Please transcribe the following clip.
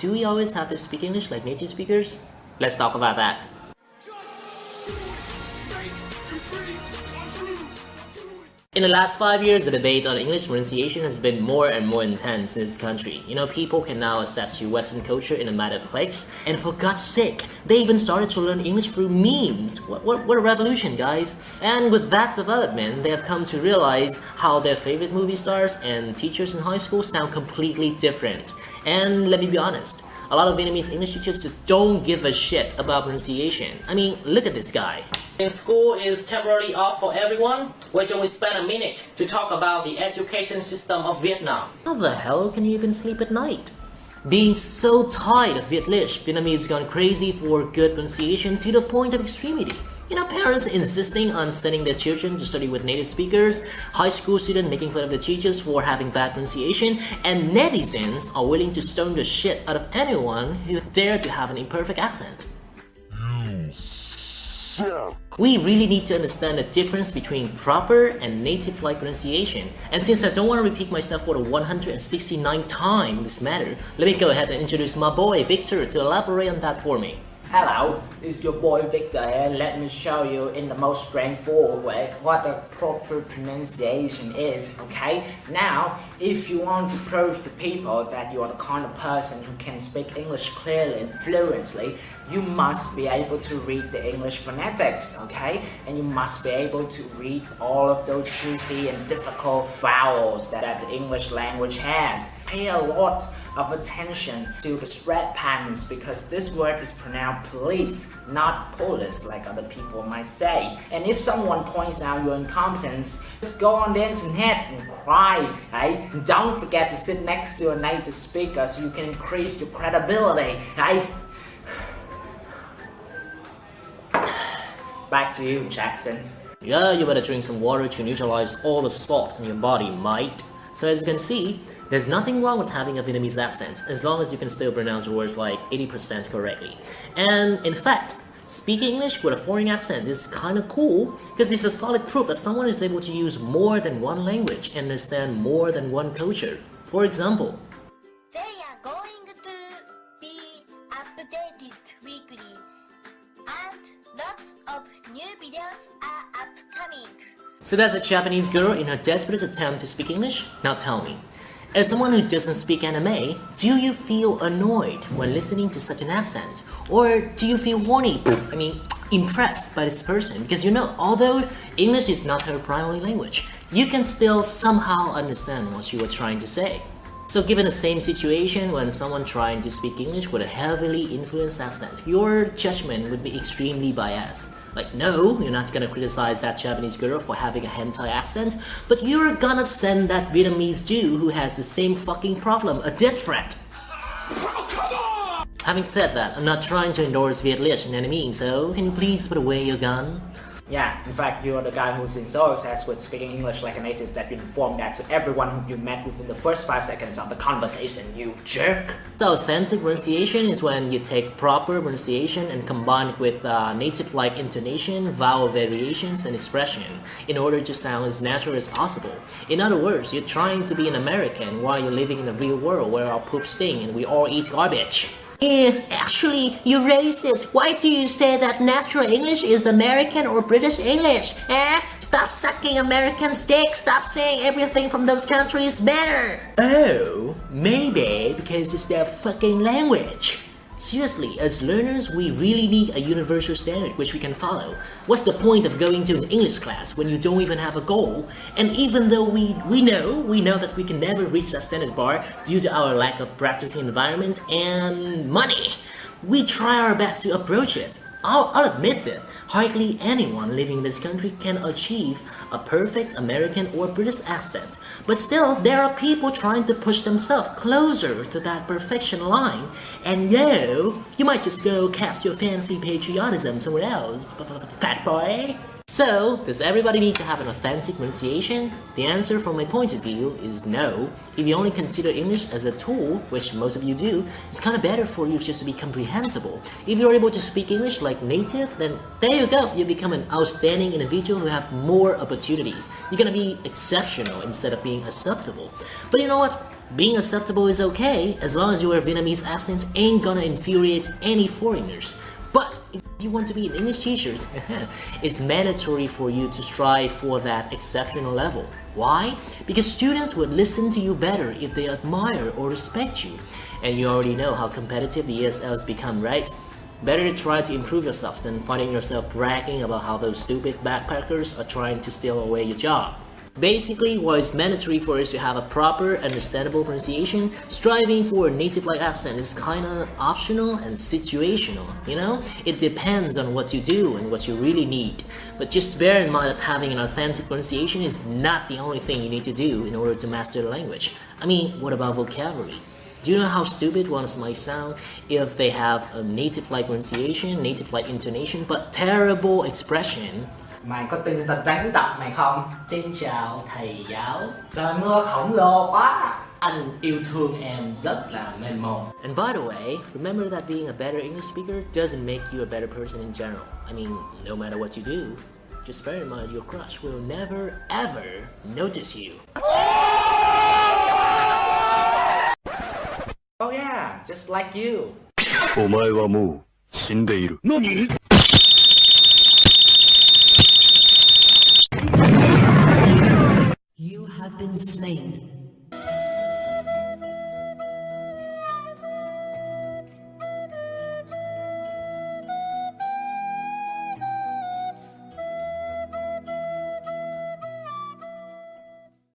do we always have to speak English like native speakers? Let's talk about that. In the last 5 years, the debate on English pronunciation has been more and more intense in this country. You know, people can now access to Western culture in a matter of clicks, and for God's sake, they even started to learn English through memes. What a revolution, guys. And with that development, they have come to realize how their favorite movie stars and teachers in high school sound completely different. And let me be honest, a lot of Vietnamese English teachers just don't give a shit about pronunciation. I mean, look at this guy. School is temporarily off for everyone. Why don't we spend a minute to talk about the education system of Vietnam? How the hell can you even sleep at night? Being so tired of Vietlish, Vietnamese gone crazy for good pronunciation to the point of extremity. You know, parents insisting on sending their children to study with native speakers, high school students making fun of the teachers for having bad pronunciation, and netizens are willing to stone the shit out of anyone who dare to have an imperfect accent. We really need to understand the difference between proper and native-like pronunciation. And since I don't want to repeat myself for the 169th time in this matter, let me go ahead and introduce my boy Victor to elaborate on that for me. Hello, it's your boy Victor here. Let me show you in the most straightforward way what the proper pronunciation is, okay? Now, if you want to prove to people that you are the kind of person who can speak English clearly and fluently, you must be able to read the English phonetics, okay? And you must be able to read all of those juicy and difficult vowels that the English language has. Pay a lot of attention to the stress patterns because this word is pronounced police, not police like other people might say. And if someone points out your incompetence, just go on the internet and cry, right? And don't forget to sit next to a native speaker so you can increase your credibility, right? Back to you, Jackson. Yeah, you better drink some water to neutralize all the salt in your body, mate. So as you can see, there's nothing wrong with having a Vietnamese accent, as long as you can still pronounce words like 80% correctly. And in fact, speaking English with a foreign accent is kind of cool, because it's a solid proof that someone is able to use more than one language and understand more than one culture. For example, they are going to be updated weekly, and lots of new videos are upcoming. so that's a Japanese girl in her desperate attempt to speak English? Now tell me, as someone who doesn't speak anime, do you feel annoyed when listening to such an accent? Or do you feel horny, impressed by this person? Because you know, although English is not her primary language, you can still somehow understand what she was trying to say. So given the same situation when someone trying to speak English with a heavily influenced accent, your judgment would be extremely biased. Like, no, you're not gonna criticize that Japanese girl for having a hentai accent, but you're gonna send that Vietnamese dude who has the same fucking problem a death threat. Having said that, I'm not trying to endorse Vietlish in any means, so can you please put away your gun? Yeah, in fact, you're the guy who's been so obsessed with speaking English like a native that you informed that to everyone who you met within the first 5 seconds of the conversation, you jerk! So authentic pronunciation is when you take proper pronunciation and combine it with native-like intonation, vowel variations, and expression in order to sound as natural as possible. In other words, you're trying to be an American while you're living in the real world where our poop sting and we all eat garbage. Actually, you're racist. Why do you say that natural English is American or British English? Stop sucking American dick. Stop saying everything from those countries better. Oh, maybe because it's their fucking language. Seriously, as learners, we really need a universal standard which we can follow. What's the point of going to an English class when you don't even have a goal? And even though we know that we can never reach that standard bar due to our lack of practicing environment and money, we try our best to approach it. I'll admit it, hardly anyone living in this country can achieve a perfect American or British accent. But still, there are people trying to push themselves closer to that perfection line. And you might just go cast your fancy patriotism somewhere else, fat boy. So, does everybody need to have an authentic pronunciation? The answer from my point of view is no. If you only consider English as a tool, which most of you do, it's kind of better for you just to be comprehensible. If you're able to speak English like native, then there you go. You become an outstanding individual who have more opportunities. You're gonna be exceptional instead of being acceptable. But you know what? Being acceptable is okay as long as your Vietnamese accent ain't gonna infuriate any foreigners. But if you want to be an English teacher, it's mandatory for you to strive for that exceptional level. Why? Because students would listen to you better if they admire or respect you. And you already know how competitive the ESLs become, right? Better to try to improve yourself than finding yourself bragging about how those stupid backpackers are trying to steal away your job. Basically, while it's mandatory for us to have a proper, understandable pronunciation, striving for a native-like accent is kinda optional and situational, you know? It depends on what you do and what you really need. But just bear in mind that having an authentic pronunciation is not the only thing you need to do in order to master the language. I mean, what about vocabulary? Do you know how stupid one might sound if they have a native-like pronunciation, native-like intonation, but terrible expression? Mày có tin tao tránh tập mày không? Xin chào thầy giáo. Trời mưa khổng lồ quá. Anh yêu thương em rất là mênh mông. And by the way, remember that being a better English speaker doesn't make you a better person in general. I mean, no matter what you do, just bear in mind your crush will never ever notice you. Oh yeah, just like you. お前はもう死んでいる。何